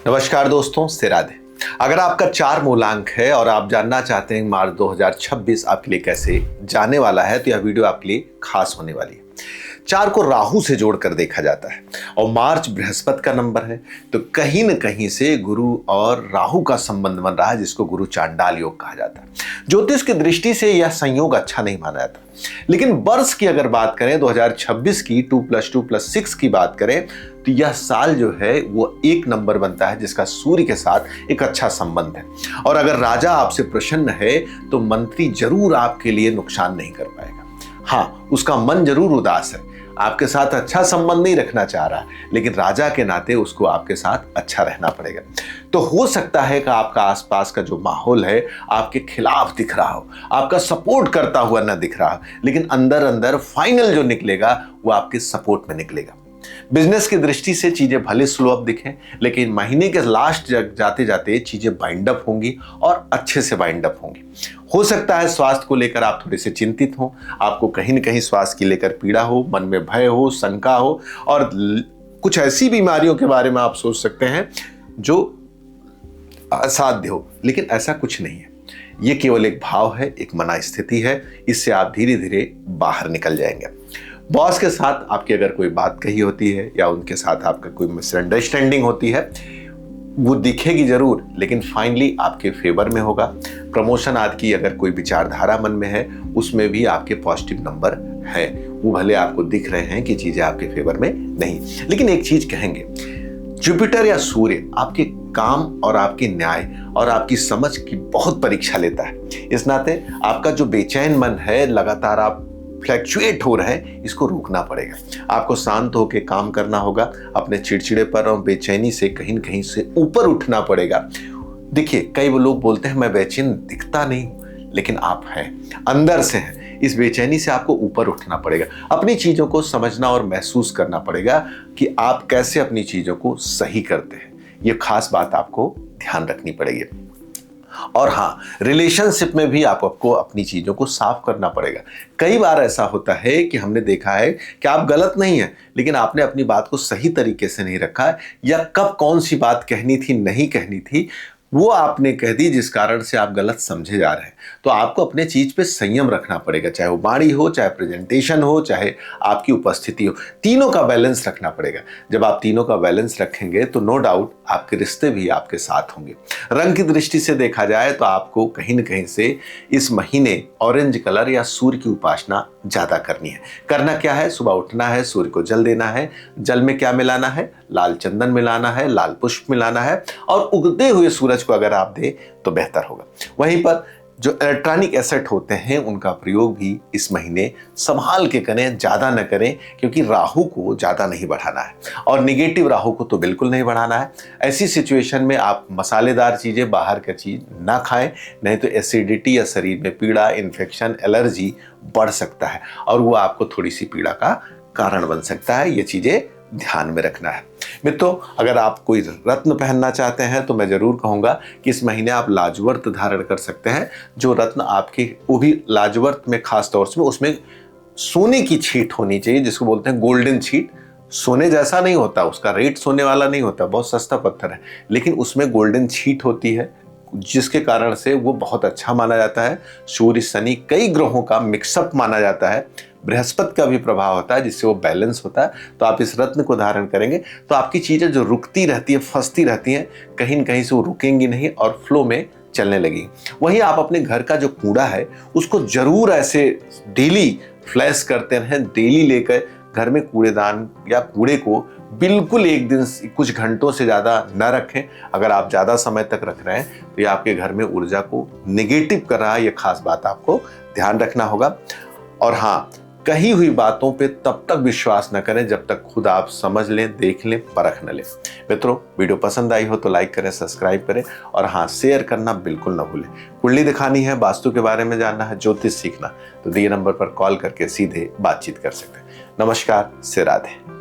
नमस्कार दोस्तों, से राधे। अगर आपका 4 मूलांक है और आप जानना चाहते हैं मार्च 2026 आपके लिए कैसे जाने वाला है, तो यह वीडियो आपके लिए खास होने वाली है। 4 को राहु से जोड़कर देखा जाता है और मार्च बृहस्पति का नंबर है, तो कहीं न कहीं से गुरु और राहु का संबंध बन रहा है, जिसको गुरु चांडाल योग कहा जाता है। ज्योतिष की दृष्टि से यह संयोग अच्छा नहीं माना जाता, लेकिन वर्ष की अगर बात करें 2026 की 2+2+6 की बात करें, तो यह साल जो है वो एक नंबर बनता है, जिसका सूर्य के साथ एक अच्छा संबंध है। और अगर राजा आपसे प्रसन्न है तो मंत्री जरूर आपके लिए नुकसान नहीं कर पाएगा। हाँ, उसका मन जरूर उदास है, आपके साथ अच्छा संबंध नहीं रखना चाह रहा, लेकिन राजा के नाते उसको आपके साथ अच्छा रहना पड़ेगा। तो हो सकता है कि आपका आसपास का जो माहौल है आपके खिलाफ दिख रहा हो, आपका सपोर्ट करता हुआ ना दिख रहा हो, लेकिन अंदर अंदर फाइनल जो निकलेगा वो आपके सपोर्ट में निकलेगा। बिजनेस की दृष्टि से चीजें भले स्लो अप दिखें, लेकिन महीने के लास्ट जाते जाते चीजें बाइंड अप होंगी और अच्छे से बाइंड अप होंगी। हो सकता है स्वास्थ्य को लेकर आप थोड़े से चिंतित हो, आपको कहीं न कहीं स्वास्थ्य की लेकर पीड़ा हो, मन में भय हो, शंका हो, और कुछ ऐसी बीमारियों के बारे में आप सोच सकते हैं जो असाध्य हो, लेकिन ऐसा कुछ नहीं है। ये केवल एक भाव है, एक मना स्थिति है, इससे आप धीरे धीरे बाहर निकल जाएंगे। बॉस के साथ आपकी अगर कोई बात कही होती है या उनके साथ आपका कोई मिसअंडरस्टैंडिंग होती है, वो दिखेगी जरूर, लेकिन फाइनली आपके फेवर में होगा। प्रमोशन आदि की अगर कोई विचारधारा मन में है, उसमें भी आपके पॉजिटिव नंबर है। वो भले आपको दिख रहे हैं कि चीजें आपके फेवर में नहीं, लेकिन एक चीज कहेंगे, जुपिटर या सूर्य आपके काम और आपके न्याय और आपकी समझ की बहुत परीक्षा लेता है। इस नाते आपका जो बेचैन मन है, लगातार आप फ्लैक्चुएट हो रहे हैं, इसको रोकना पड़ेगा। आपको शांत होकर काम करना होगा, अपने चिड़चिड़ेपन और बेचैनी से कहीं न कहीं से ऊपर उठना पड़ेगा। देखिए, कई लोग बोलते हैं मैं बेचैन दिखता नहीं, लेकिन आप हैं, अंदर से हैं। इस बेचैनी से आपको ऊपर उठना पड़ेगा, अपनी चीजों को समझना और महसूस करना पड़ेगा कि आप कैसे अपनी चीजों को सही करते हैं। ये खास बात आपको ध्यान रखनी पड़ेगी। और हाँ, रिलेशनशिप में भी आपको अपनी चीजों को साफ करना पड़ेगा। कई बार ऐसा होता है कि हमने देखा है कि आप गलत नहीं है, लेकिन आपने अपनी बात को सही तरीके से नहीं रखा, या कब कौन सी बात कहनी थी, नहीं कहनी थी, वो आपने कह दी, जिस कारण से आप गलत समझे जा रहे हैं। तो आपको अपने चीज पे संयम रखना पड़ेगा, चाहे वो वाणी हो, चाहे प्रेजेंटेशन हो, चाहे आपकी उपस्थिति हो, तीनों का बैलेंस रखना पड़ेगा। जब आप तीनों का बैलेंस रखेंगे तो नो डाउट आपके रिश्ते भी आपके साथ होंगे। रंग की दृष्टि से देखा जाए तो आपको कहीं न कहीं से इस महीने ऑरेंज कलर या सूर्य की उपासना ज्यादा करनी है। करना क्या है, सुबह उठना है, सूर्य को जल देना है। जल में क्या मिलाना है, लाल चंदन मिलाना है, लाल पुष्प मिलाना है, और उगते हुए सूरज को अगर आप दें तो बेहतर होगा। वहीं पर जो इलेक्ट्रॉनिक एसेट होते हैं उनका प्रयोग भी इस महीने संभाल के करें, ज्यादा न करें, क्योंकि राहु को ज्यादा नहीं बढ़ाना है और निगेटिव राहु को तो बिल्कुल नहीं बढ़ाना है। ऐसी सिचुएशन में आप मसालेदार चीजें, बाहर का चीज ना खाएं, नहीं तो एसिडिटी या शरीर में पीड़ा, इन्फेक्शन, एलर्जी बढ़ सकता है और वो आपको थोड़ी सी पीड़ा का कारण बन सकता है। ये चीजें ध्यान में रखना है। मित्रों, अगर आप कोई रत्न पहनना चाहते हैं तो मैं जरूर कहूंगा कि इस महीने आप लाजवर्त धारण कर सकते हैं। जो रत्न आपके, वो भी लाजवर्त में खास तौर से उसमें सोने की छीट होनी चाहिए, जिसको बोलते हैं गोल्डन छीट। सोने जैसा नहीं होता, उसका रेट सोने वाला नहीं होता, बहुत सस्ता पत्थर है, लेकिन उसमें गोल्डन छीट होती है, जिसके कारण से वो बहुत अच्छा माना जाता है। सूर्य, शनि, कई ग्रहों का मिक्सअप माना जाता है। बृहस्पति का भी प्रभाव होता है, जिससे वो बैलेंस होता है। तो आप इस रत्न को धारण करेंगे तो आपकी चीजें जो रुकती रहती है, फंसती रहती हैं, कहीं न कहीं से वो रुकेंगी नहीं और फ्लो में चलने लगेगी। वहीं आप अपने घर का जो कूड़ा है उसको जरूर ऐसे डेली फ्लैश करते रहें, डेली लेकर घर में कूड़ेदान या कूड़े को बिल्कुल एक दिन कुछ घंटों से ज़्यादा न रखें। अगर आप ज़्यादा समय तक रख रहे हैं तो ये आपके घर में ऊर्जा को नेगेटिव कर रहा है। ये खास बात आपको ध्यान रखना होगा। और हाँ, कही हुई बातों पे तब तक विश्वास न करें जब तक खुद आप समझ लें, देख लें, परख न लें। मित्रों, वीडियो पसंद आई हो तो लाइक करें, सब्सक्राइब करें और हाँ, शेयर करना बिल्कुल न भूलें। कुंडली दिखानी है, वास्तु के बारे में जानना है, ज्योतिष सीखना, तो दिए नंबर पर कॉल करके सीधे बातचीत कर सकते हैं। नमस्कार, से राधे।